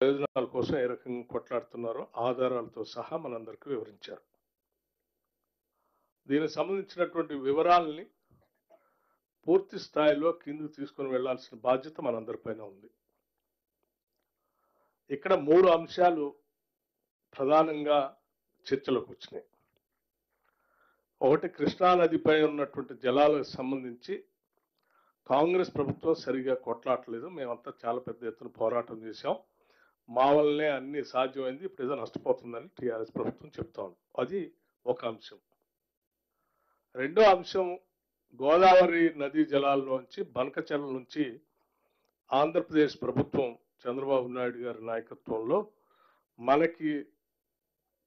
ప్రయోజనాల కోసం ఏ రకంగా కొట్లాడుతున్నారో ఆధారాలతో సహా మనందరికీ వివరించారు. దీనికి సంబంధించినటువంటి వివరాలని పూర్తి స్థాయిలో కిందకు తీసుకొని వెళ్లాల్సిన బాధ్యత మనందరిపైన ఉంది. ఇక్కడ 3 అంశాలు ప్రధానంగా చర్చలోకి వచ్చినాయి. ఒకటి, కృష్ణా నదిపై ఉన్నటువంటి జలాలకు సంబంధించి కాంగ్రెస్ ప్రభుత్వం సరిగా కొట్లాడలేదు. మేమంతా చాలా పెద్ద ఎత్తున పోరాటం చేశాం, మా వల్లనే అన్ని సాధ్యమైంది, ఇప్పుడు ఏదో నష్టపోతుందని టీఆర్ఎస్ ప్రభుత్వం చెప్తా ఉంది. అది ఒక అంశం. రెండో అంశం, గోదావరి నదీ జలాల్లోంచి బనకచెర్ల నుంచి ఆంధ్రప్రదేశ్ ప్రభుత్వం చంద్రబాబు నాయుడు గారి నాయకత్వంలో మనకి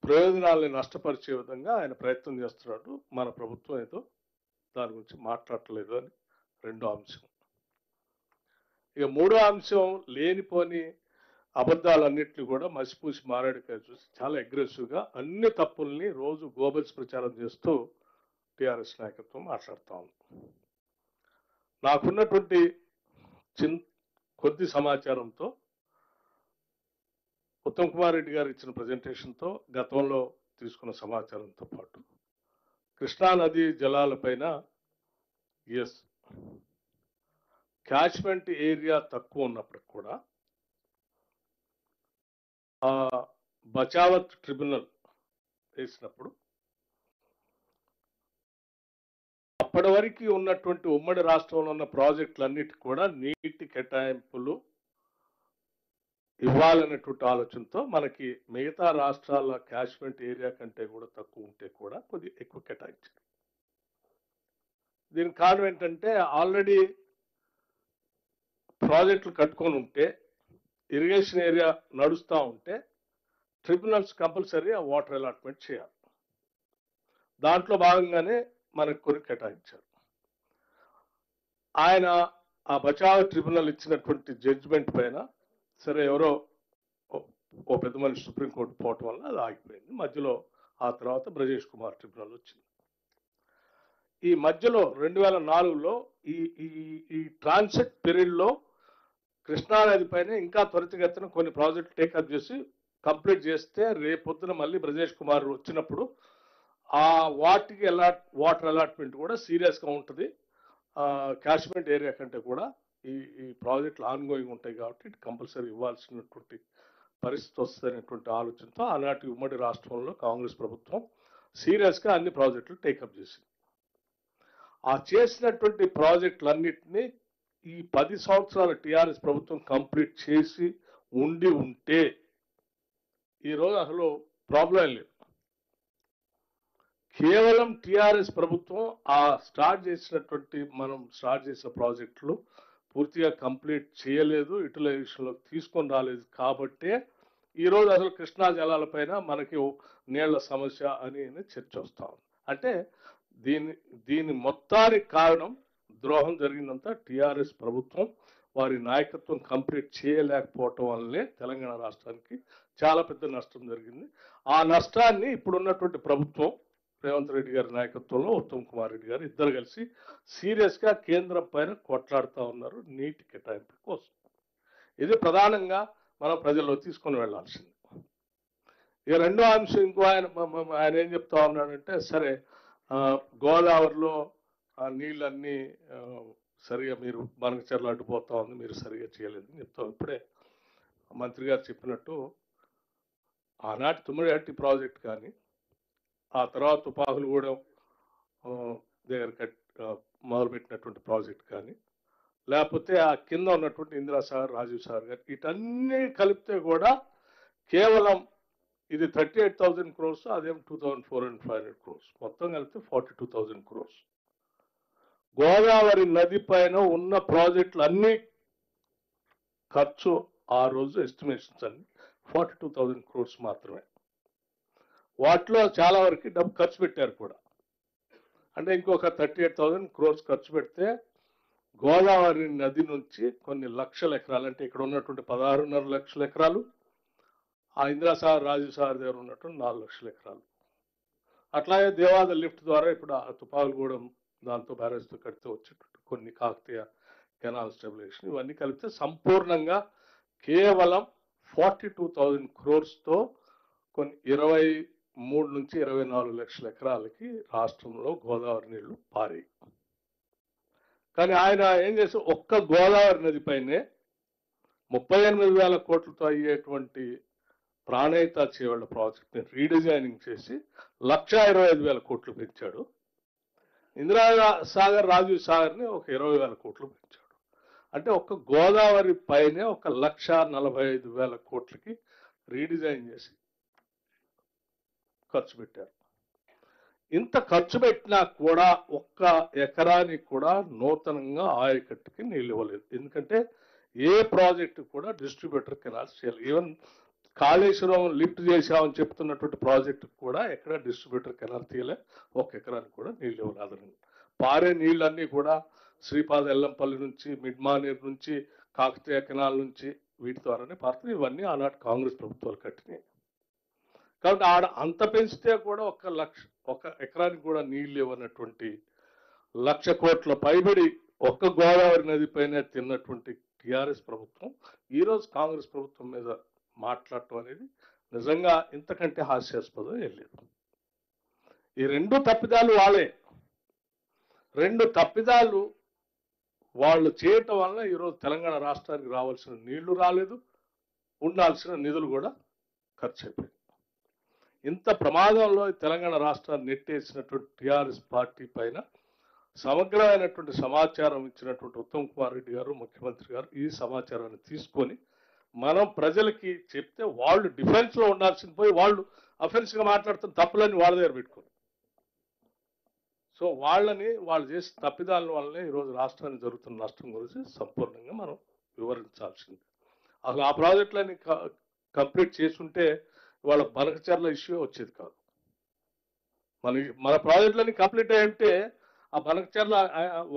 ప్రయోజనాలను నష్టపరిచే విధంగా ఆయన ప్రయత్నం చేస్తున్నాడు. మన ప్రభుత్వం ఏదో దాని గురించి మాట్లాడలేదు అని రెండో అంశం. ఇక మూడో అంశం, లేనిపోని అబద్ధాలన్నింటినీ కూడా మసిపూసి మారేడుకాయ చూసి చాలా అగ్రెసివ్గా అన్ని తప్పుల్ని రోజు గోబెల్స్ ప్రచారం చేస్తూ టీఆర్ఎస్ నాయకత్వం మాట్లాడుతూ ఉంది. నాకున్నటువంటి కొద్ది సమాచారంతో, ఉత్తమ్ కుమార్ రెడ్డి గారు ఇచ్చిన ప్రజెంటేషన్తో, గతంలో తీసుకున్న సమాచారంతో పాటు కృష్ణా నదీ జలాలపైన ఎస్ క్యాచ్మెంట్ ఏరియా తక్కువ ఉన్నప్పటికి కూడా బచావత్ ట్రిబ్యునల్ వేసినప్పుడు అప్పటి వరకు ఉన్నటువంటి ఉమ్మడి రాష్ట్రంలో ఉన్న ప్రాజెక్టులన్నిటికీ కూడా నీటి కేటాయింపులు ఇవ్వాలనేటువంటి ఆలోచనతో మనకి మిగతా రాష్ట్రాల క్యాచ్మెంట్ ఏరియా కంటే కూడా తక్కువ ఉంటే కూడా కొద్దిగా ఎక్కువ కేటాయించారు. దీనికి కారణం ఏంటంటే, ఆల్రెడీ ప్రాజెక్టులు కట్టుకొని ఉంటే, ఇరిగేషన్ ఏరియా నడుస్తూ ఉంటే ట్రిబ్యునల్స్ కంపల్సరీ ఆ వాటర్ అలాట్మెంట్ చేయాలి. దాంట్లో భాగంగానే మనకు కొన్ని కేటాయించారు. ఆయన ఆ బచావ్ ట్రిబ్యునల్ ఇచ్చినటువంటి జడ్జిమెంట్ పైన సరే ఎవరో ఓ పెద్ద మనిషి సుప్రీంకోర్టు పోవటం వల్ల అది ఆగిపోయింది. మధ్యలో ఆ తర్వాత బ్రజేష్ కుమార్ ట్రిబ్యునల్ వచ్చింది. ఈ మధ్యలో 2004లో ఈ ట్రాన్సిట్ పీరియడ్లో కృష్ణానది పైన ఇంకా త్వరితగతిన కొన్ని ప్రాజెక్టులు టేకప్ చేసి కంప్లీట్ చేస్తే రేపొద్దున మళ్ళీ బ్రజేష్ కుమార్ వచ్చినప్పుడు ఆ వాటికి వాటర్ అలాట్మెంట్ కూడా సీరియస్గా ఉంటుంది. క్యాచ్మెంట్ ఏరియా కంటే కూడా ఈ ప్రాజెక్టులు ఆన్గోయింగ్ ఉంటాయి కాబట్టి ఇటు కంపల్సరీ ఇవ్వాల్సినటువంటి పరిస్థితి వస్తుందనేటువంటి ఆలోచనతో ఆనాటి ఉమ్మడి రాష్ట్రంలో కాంగ్రెస్ ప్రభుత్వం సీరియస్గా అన్ని ప్రాజెక్టులు టేకప్ చేసింది. ఆ చేసినటువంటి ప్రాజెక్టులన్నింటినీ ఈ 10 సంవత్సరాల టీఆర్ఎస్ ప్రభుత్వం కంప్లీట్ చేసి ఉంటే ఈరోజు అసలు ప్రాబ్లం లేదు. కేవలం టీఆర్ఎస్ ప్రభుత్వం ఆ మనం స్టార్ట్ చేసిన ప్రాజెక్టులు పూర్తిగా కంప్లీట్ చేయలేదు, యూటిలైజేషన్లోకి తీసుకొని రాలేదు కాబట్టే ఈరోజు అసలు కృష్ణా జలాలపైన మనకి నీళ్ల సమస్య అని చర్చ వస్తూ ఉంది. అంటే దీని మొత్తానికి కారణం ద్రోహం జరిగిందంతా టీఆర్ఎస్ ప్రభుత్వం, వారి నాయకత్వం కంప్లీట్ చేయలేకపోవటం వల్లనే తెలంగాణ రాష్ట్రానికి చాలా పెద్ద నష్టం జరిగింది. ఆ నష్టాన్ని ఇప్పుడున్నటువంటి ప్రభుత్వం రేవంత్ రెడ్డి గారి నాయకత్వంలో ఉత్తమ్ కుమార్ రెడ్డి గారు ఇద్దరు కలిసి సీరియస్గా కేంద్రం పైన కొట్లాడుతూ ఉన్నారు నీటి కేటాయింపు కోసం. ఇది ప్రధానంగా మనం ప్రజల్లో తీసుకొని వెళ్లాల్సింది. ఇక రెండో అంశం, ఇంకో ఆయన ఏం చెప్తా ఉన్నాడంటే, సరే గోదావరిలో ఆ నీళ్ళన్నీ సరిగా మీరు బనకచెర్ల అడ్డుపోతా ఉంది, మీరు సరిగా చేయలేదని చెప్తాం. ఇప్పుడే మంత్రి గారు చెప్పినట్టు ఆనాటి తుమ్మిడిహట్టి ప్రాజెక్ట్ కానీ, ఆ తర్వాత తుపాకులగూడెం దగ్గర మొదలుపెట్టినటువంటి ప్రాజెక్ట్ కానీ, లేకపోతే ఆ కింద ఉన్నటువంటి ఇందిరాసాగర్, రాజీవ్ సాగర్ గారు, వీటన్నీ కలిపితే కూడా కేవలం ఇది 38,000 crores, అదేం 2,400-500 crores, మొత్తం కలిపితే 42,000 crores. గోదావరి నది పైన ఉన్న ప్రాజెక్టులు అన్ని ఖర్చు ఆ రోజు ఎస్టిమేషన్స్ అన్ని 42,000 crores మాత్రమే. వాటిలో చాలా వరకు డబ్బు ఖర్చు పెట్టారు కూడా. అంటే ఇంకొక 38,000 crores ఖర్చు పెడితే గోదావరి నది నుంచి కొన్ని లక్షల ఎకరాలు, అంటే ఇక్కడ ఉన్నటువంటి 16.5 లక్షల ఎకరాలు, ఆ ఇందిరాసాగర్, రాజీవ్ సాగర్ దగ్గర ఉన్నటువంటి 4 లక్షల ఎకరాలు, అట్లాగే దేవాద లిఫ్ట్ ద్వారా ఇప్పుడు ఆ తుపాకులగూడెం దాంతో బ్యారేజ్తో కడితే వచ్చేటట్టు కొన్ని కాకతీయ కెనాల్ స్టెబిలైజేషన్, ఇవన్నీ కలిపితే సంపూర్ణంగా కేవలం 42,000 crores-తో కొన్ని 23 నుంచి 24 లక్షల ఎకరాలకి రాష్ట్రంలో గోదావరి నీళ్లు పారాయి. కానీ ఆయన ఏం చేసి ఒక్క గోదావరి నది పైనే 38,000 కోట్లతో అయ్యేటువంటి ప్రాణహిత చేవళ్ల ప్రాజెక్ట్ని రీడిజైనింగ్ చేసి 1,25,000 కోట్లు పెంచాడు. ఇందిరా సాగర్, రాజీవ్ సాగర్ని ఒక 20,000 కోట్లు పెంచాడు. అంటే ఒక్క గోదావరి పైనే 1,45,000 కోట్లకి రీడిజైన్ చేసి ఖర్చు పెట్టారు. ఇంత ఖర్చు పెట్టినా కూడా ఒక్క ఎకరానికి కూడా నూతనంగా ఆయకట్టుకి నీళ్ళు ఇవ్వలేదు. ఎందుకంటే ఏ ప్రాజెక్టు కూడా డిస్ట్రిబ్యూటర్ కెనాల్స్ చేయాలి. ఈవెన్ కాళేశ్వరం లిఫ్ట్ చేశామని చెప్తున్నటువంటి ప్రాజెక్టు కూడా ఎక్కడ డిస్ట్రిబ్యూటర్ కెనాల్ తీయలే, ఒక ఎకరానికి కూడా నీళ్ళు ఇవ్వరాదని. పారే నీళ్ళన్నీ కూడా శ్రీపాద ఎల్లంపల్లి నుంచి, మిడ్మానేర్ నుంచి, కాకతీయ కెనాల్ నుంచి వీటి ద్వారానే పారుతుంది. ఇవన్నీ ఆనాటి కాంగ్రెస్ ప్రభుత్వాలు కట్టినాయి. కాబట్టి ఆడ అంత పెంచితే కూడా ఒక ఎకరానికి కూడా నీళ్ళు ఇవ్వనటువంటి 1,00,000 కోట్ల పైబడి ఒక్క గోదావరి నది పైన తిన్నటువంటి టిఆర్ఎస్ ప్రభుత్వం ఈరోజు కాంగ్రెస్ ప్రభుత్వం మీద మాట్లాడటం అనేది నిజంగా ఇంతకంటే హాస్యాస్పదం ఏం లేదు. ఈ రెండు తప్పిదాలు వాళ్ళే, రెండు తప్పిదాలు వాళ్ళు చేయటం వల్ల ఈరోజు తెలంగాణ రాష్ట్రానికి రావాల్సిన నీళ్లు రాలేదు, ఉండాల్సిన నిధులు కూడా ఖర్చు అయిపోయాయి. ఇంత ప్రమాదంలో తెలంగాణ రాష్ట్రాన్ని నెట్టేసినటువంటి టిఆర్ఎస్ పార్టీ పైన సమగ్రమైనటువంటి సమాచారం ఇచ్చినటువంటి ఉత్తమ్ కుమార్ రెడ్డి గారు, ముఖ్యమంత్రి గారు ఈ సమాచారాన్ని తీసుకొని మనం ప్రజలకి చెప్తే వాళ్ళు డిఫెన్స్ లో ఉండాల్సింది పోయి వాళ్ళు అఫెన్స్ గా మాట్లాడుతున్న తప్పులని వాళ్ళ దగ్గర పెట్టుకుని, సో వాళ్ళు చేసిన తప్పిదాల వల్లనే ఈరోజు రాష్ట్రానికి జరుగుతున్న నష్టం గురించి సంపూర్ణంగా మనం వివరించాల్సింది. అసలు ఆ ప్రాజెక్టులని కంప్లీట్ చేసుంటే వాళ్ళ బనకచర్ల ఇష్యూ వచ్చేది కాదు. మన ప్రాజెక్టులన్నీ కంప్లీట్ అయ్యంటే ఆ బనకచర్ల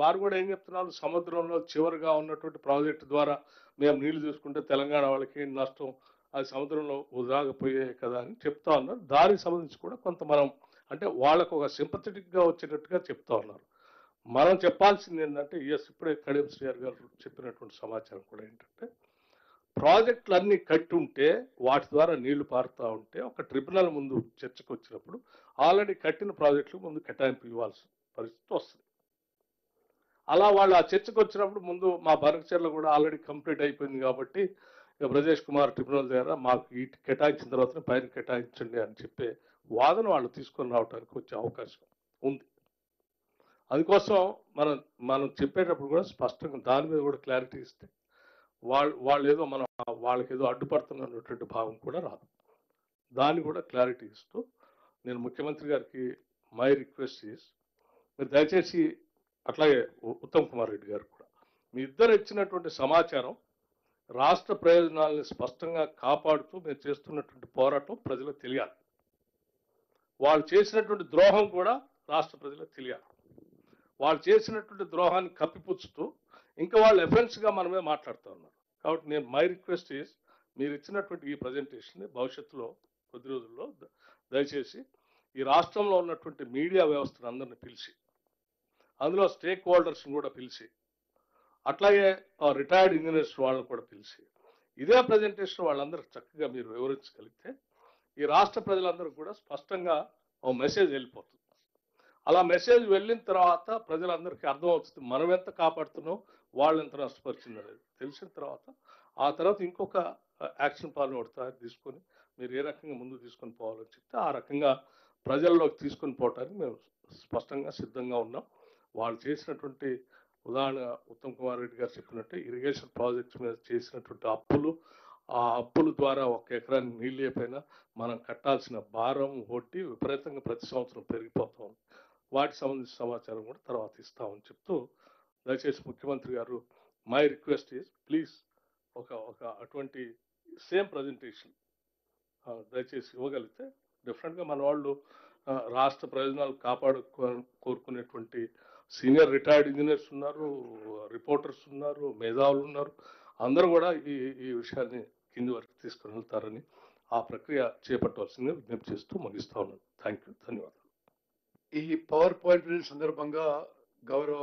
వారు కూడా ఏం చెప్తున్నారు, సముద్రంలో చివరిగా ఉన్నటువంటి ప్రాజెక్టు ద్వారా మేము నీళ్లు తీసుకుంటే తెలంగాణ వాళ్ళకి నష్టం, అది సముద్రంలో వృధాకపోయాయి కదా అని చెప్తా ఉన్నారు. దానికి సంబంధించి కూడా కొంత మనం అంటే వాళ్ళకు ఒక సింపథెటిక్ గా వచ్చేటట్టుగా చెప్తా ఉన్నారు. మనం చెప్పాల్సింది ఏంటంటే ఇప్పుడే కడియం శ్రీఆర్ గారు చెప్పినటువంటి సమాచారం కూడా ఏంటంటే ప్రాజెక్టులన్నీ కట్టి ఉంటే వాటి ద్వారా నీళ్లు పారుతూ ఉంటే ఒక ట్రిబ్యునల్ ముందు చర్చకు వచ్చినప్పుడు ఆల్రెడీ కట్టిన ప్రాజెక్టులు ముందు కేటాయింపు ఇవ్వాల్సిన పరిస్థితి వస్తుంది. అలా వాళ్ళు ఆ చర్చకు వచ్చినప్పుడు ముందు మా బనకచర్ల కూడా ఆల్రెడీ కంప్లీట్ అయిపోయింది కాబట్టి ఇక బ్రజేష్ కుమార్ ట్రిబ్యునల్ దగ్గర మాకు ఈ కేటాయించిన తర్వాత పైన కేటాయించండి అని చెప్పే వాదన వాళ్ళు తీసుకొని రావడానికి వచ్చే అవకాశం ఉంది. అందుకోసం మనం చెప్పేటప్పుడు కూడా స్పష్టంగా దాని మీద కూడా క్లారిటీ ఇస్తే వాళ్ళు ఏదో వాళ్ళకి ఏదో అడ్డుపడుతున్నటువంటి భావం కూడా రాదు. దాన్ని కూడా క్లారిటీ ఇస్తూ నేను ముఖ్యమంత్రి గారికి మై రిక్వెస్ట్ ఈస్, మీరు దయచేసి అట్లాగే ఉత్తమ్ కుమార్ రెడ్డి గారు కూడా మీ ఇద్దరు ఇచ్చినటువంటి సమాచారం రాష్ట్ర ప్రయోజనాలను స్పష్టంగా కాపాడుతూ మీరు చేస్తున్నటువంటి పోరాటం ప్రజలకు తెలియాలి. వాళ్ళు చేసినటువంటి ద్రోహం కూడా రాష్ట్ర ప్రజలకు తెలియాలి. వాళ్ళు చేసినటువంటి ద్రోహాన్ని కప్పిపుచ్చుతూ ఇంకా వాళ్ళు ఎఫెన్స్ గా మనమే మాట్లాడుతూ ఉన్నారు. కాబట్టి నేను మై రిక్వెస్ట్ ఈస్, మీరు ఇచ్చినటువంటి ఈ ప్రజెంటేషన్ భవిష్యత్తులో కొద్ది రోజుల్లో దయచేసి ఈ రాష్ట్రంలో ఉన్నటువంటి మీడియా వ్యవస్థను అందరిని పిలిచి, అందులో స్టేక్ హోల్డర్స్ కూడా పిలిచి, అట్లాగే రిటైర్డ్ ఇంజనీర్స్ వాళ్ళని కూడా పిలిచి ఇదే ప్రజెంటేషన్ వాళ్ళందరూ చక్కగా మీరు వివరించగలిగితే ఈ రాష్ట్ర ప్రజలందరూ కూడా స్పష్టంగా ఓ మెసేజ్ వెళ్ళిపోతుంది. అలా మెసేజ్ వెళ్ళిన తర్వాత ప్రజలందరికీ అర్థమవుతుంది మనం ఎంత కాపాడుతున్నాం, వాళ్ళు ఎంత నష్టపరిచింది అనేది తెలిసిన తర్వాత ఆ తర్వాత ఇంకొక యాక్షన్ ప్లాన్ ఒకటి తీసుకొని మీరు ఏ రకంగా ముందు తీసుకొని పోవాలని చెప్తే ఆ రకంగా ప్రజల్లోకి తీసుకొని పోవటానికి మేము స్పష్టంగా సిద్ధంగా ఉన్నాం. వాళ్ళు చేసినటువంటి ఉదాహరణ ఉత్తమ్ కుమార్ రెడ్డి గారు చెప్పినట్టు ఇరిగేషన్ ప్రాజెక్ట్స్ మీద చేసినటువంటి అప్పులు, ఆ అప్పుల ద్వారా ఒక ఎకరానికి నీళ్ళు లేకపోయినా మనం కట్టాల్సిన భారం వడ్డీ విపరీతంగా ప్రతి సంవత్సరం పెరిగిపోతాం. వాటికి సంబంధించిన సమాచారం కూడా తర్వాత ఇస్తామని చెప్తూ దయచేసి ముఖ్యమంత్రి గారు మై రిక్వెస్ట్ ఈస్ ప్లీజ్ ఒక అటువంటి సేమ్ ప్రజెంటేషన్ దయచేసి ఇవ్వగలిగితే డెఫినెట్గా మన వాళ్ళు రాష్ట్ర ప్రయోజనాలు కోరుకునేటువంటి సీనియర్ రిటైర్డ్ ఇంజనీర్స్ ఉన్నారు, రిపోర్టర్స్ ఉన్నారు, మేధావులు ఉన్నారు, అందరూ కూడా ఈ విషయాన్ని కింది వరకు తీసుకుని వెళ్తారని ఆ ప్రక్రియ చేపట్టవలసిందిగా విజ్ఞప్తి చేస్తూ ముగిస్తా ఉన్నాను. థ్యాంక్ యూ, ధన్యవాదాలు. ఈ పవర్ పాయింట్ సందర్భంగా గౌరవ